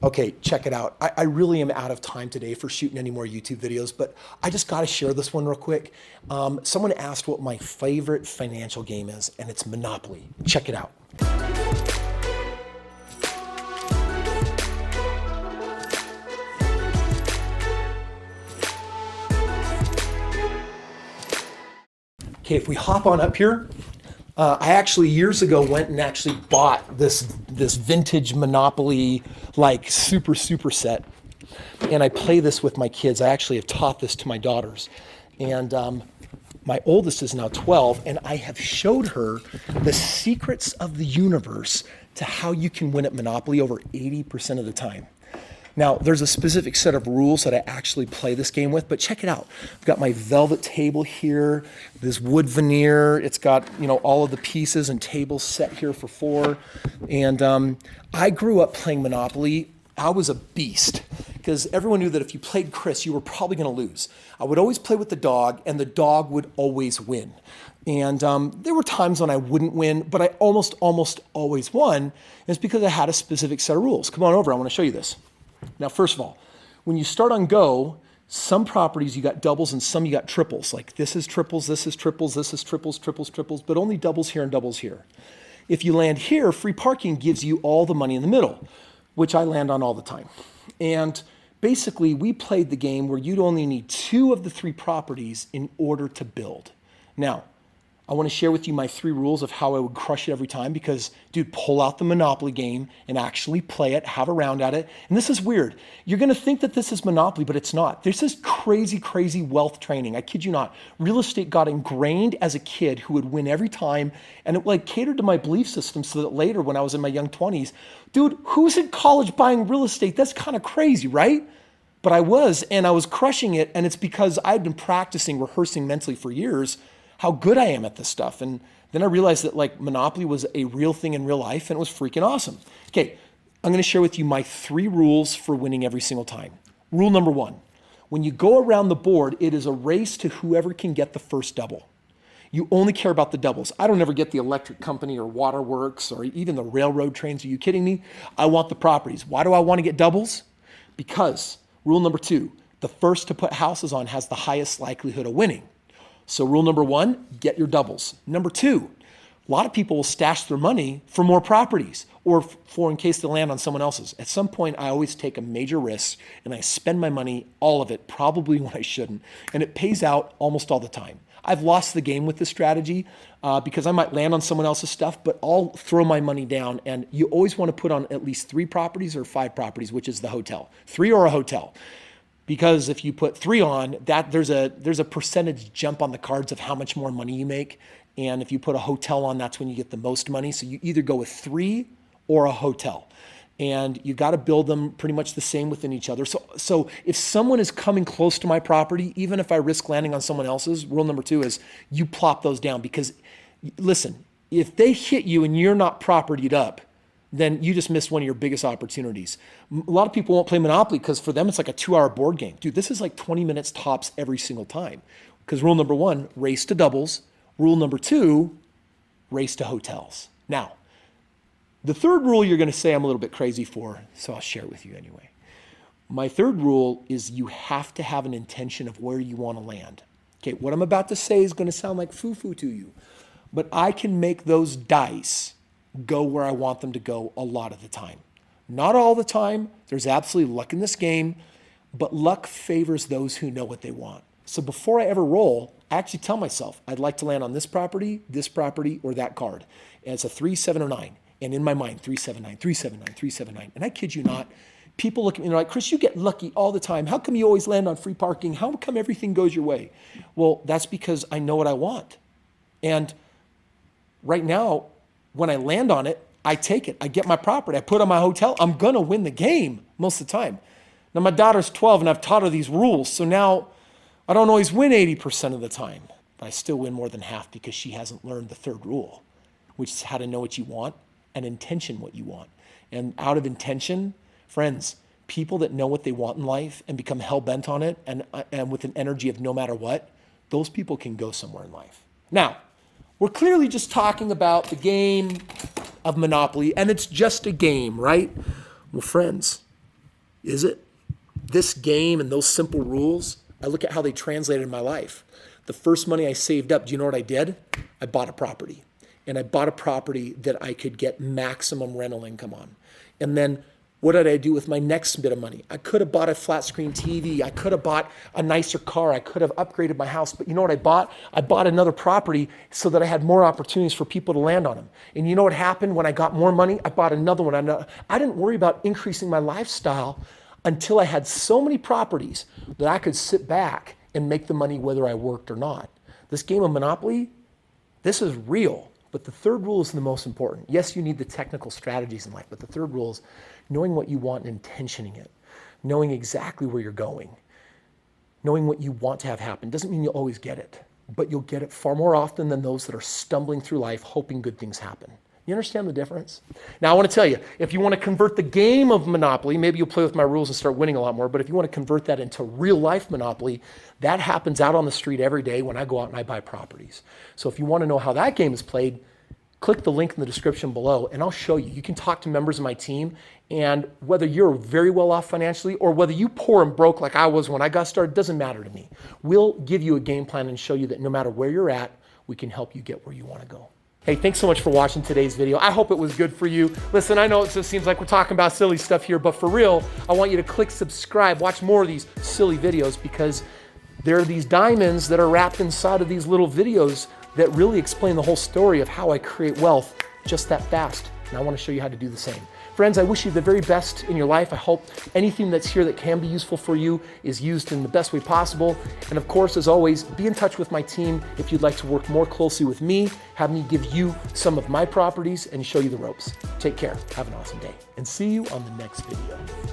Okay, check it out. I really am out of time today for shooting any more YouTube videos, but I just got to share this one real quick. Someone asked what my favorite financial game is, and it's Monopoly. Check it out. Okay, if we hop on up here, I actually years ago went and actually bought this vintage Monopoly like super set, and I play this with my kids. I actually have taught this to my daughters, and my oldest is now 12, and I have showed her the secrets of the universe to how you can win at Monopoly over 80% of the time. Now, there's a specific set of rules that I actually play this game with, but check it out. I've got my velvet table here, this wood veneer. It's got, all of the pieces and tables set here for four. And I grew up playing Monopoly. I was a beast because everyone knew that if you played Kris, you were probably going to lose. I would always play with the dog, and the dog would always win. And there were times when I wouldn't win, but I almost always won. And it's because I had a specific set of rules. Come on over. I want to show you this. Now, first of all, when you start on go, some properties you got doubles and some you got triples. Like this is triples, this is triples, this is triples, but only doubles here and doubles here. If you land here, free parking gives you all the money in the middle, which I land on all the time. And basically, we played the game where you'd only need 2 of the 3 properties in order to build. Now, I want to share with you my 3 rules of how I would crush it every time because, dude, pull out the Monopoly game and actually play it, have a round at it. And this is weird. You're going to think that this is Monopoly, but it's not. This is crazy wealth training. I kid you not. Real estate got ingrained as a kid who would win every time, and it catered to my belief system so that later when I was in my young 20s, dude, who's in college buying real estate? That's kind of crazy, right? But I was crushing it, and it's because I'd been practicing, rehearsing mentally for years how good I am at this stuff. And then I realized that Monopoly was a real thing in real life and it was freaking awesome. Okay, I'm gonna share with you my 3 rules for winning every single time. Rule number 1, when you go around the board, it is a race to whoever can get the first double. You only care about the doubles. I don't ever get the electric company or waterworks or even the railroad trains. Are you kidding me? I want the properties. Why do I want to get doubles? Because rule number 2, the first to put houses on has the highest likelihood of winning. So rule number 1, get your doubles. Number 2, a lot of people will stash their money for more properties or for in case they land on someone else's. At some point, I always take a major risk and I spend my money, all of it, probably when I shouldn't. And it pays out almost all the time. I've lost the game with this strategy because I might land on someone else's stuff, but I'll throw my money down. And you always want to put on at least 3 properties or 5 properties, which is the hotel. 3 or a hotel. Because if you put 3 on, that there's a percentage jump on the cards of how much more money you make. And if you put a hotel on, that's when you get the most money. So you either go with 3 or a hotel. And you got to build them pretty much the same within each other. So if someone is coming close to my property, even if I risk landing on someone else's, rule number 2 is you plop those down. Because listen, if they hit you and you're not propertied up, then you just missed one of your biggest opportunities. A lot of people won't play Monopoly because for them, it's like a 2-hour board game. Dude, this is like 20 minutes tops every single time. Because rule number 1, race to doubles. Rule number 2, race to hotels. Now, the 3rd rule you're going to say I'm a little bit crazy for, so I'll share it with you anyway. My 3rd rule is you have to have an intention of where you want to land. Okay, what I'm about to say is going to sound like foo-foo to you, but I can make those dice go where I want them to go a lot of the time. Not all the time. There's absolutely luck in this game, but luck favors those who know what they want. So before I ever roll, I actually tell myself, I'd like to land on this property, or that card. And it's a 3, 7, or 9. And in my mind, 379, 379, 379. And I kid you not, people look at me and they're like, Kris, you get lucky all the time. How come you always land on free parking? How come everything goes your way? Well, that's because I know what I want. And right now, when I land on it, I take it. I get my property. I put on my hotel. I'm going to win the game most of the time. Now, my daughter's 12, and I've taught her these rules. So now I don't always win 80% of the time. But I still win more than half because she hasn't learned the 3rd rule, which is how to know what you want and intention what you want. And out of intention, friends, people that know what they want in life and become hell-bent on it and with an energy of no matter what, those people can go somewhere in life. Now, we're clearly just talking about the game of Monopoly, and it's just a game, right? Well, friends, Is it? This game and those simple rules, I look at how they translated in my life. The first money I saved up, do you know what I did? I bought a property. And I bought a property that I could get maximum rental income on. And then what did I do with my next bit of money? I could have bought a flat screen TV. I could have bought a nicer car. I could have upgraded my house. But you know what I bought? I bought another property so that I had more opportunities for people to land on them. And you know what happened when I got more money? I bought another one. I didn't worry about increasing my lifestyle until I had so many properties that I could sit back and make the money whether I worked or not. This game of Monopoly, this is real. But the third rule is the most important. Yes, you need the technical strategies in life, but the third rule is knowing what you want and intentioning it, knowing exactly where you're going, knowing what you want to have happen. Doesn't mean you'll always get it, but you'll get it far more often than those that are stumbling through life hoping good things happen. You understand the difference? Now, I want to tell you, if you want to convert the game of Monopoly, maybe you'll play with my rules and start winning a lot more, but if you want to convert that into real life Monopoly, that happens out on the street every day when I go out and I buy properties. So if you want to know how that game is played, click the link in the description below and I'll show you. You can talk to members of my team, and whether you're very well off financially or whether you poor and broke like I was when I got started, doesn't matter to me. We'll give you a game plan and show you that no matter where you're at, we can help you get where you want to go. Hey, thanks so much for watching today's video. I hope it was good for you. Listen, I know it just seems like we're talking about silly stuff here, but for real, I want you to click subscribe, watch more of these silly videos, because there are these diamonds that are wrapped inside of these little videos that really explain the whole story of how I create wealth just that fast. And I want to show you how to do the same. Friends, I wish you the very best in your life. I hope anything that's here that can be useful for you is used in the best way possible. And of course, as always, be in touch with my team if you'd like to work more closely with me, have me give you some of my properties and show you the ropes. Take care. Have an awesome day. And see you on the next video.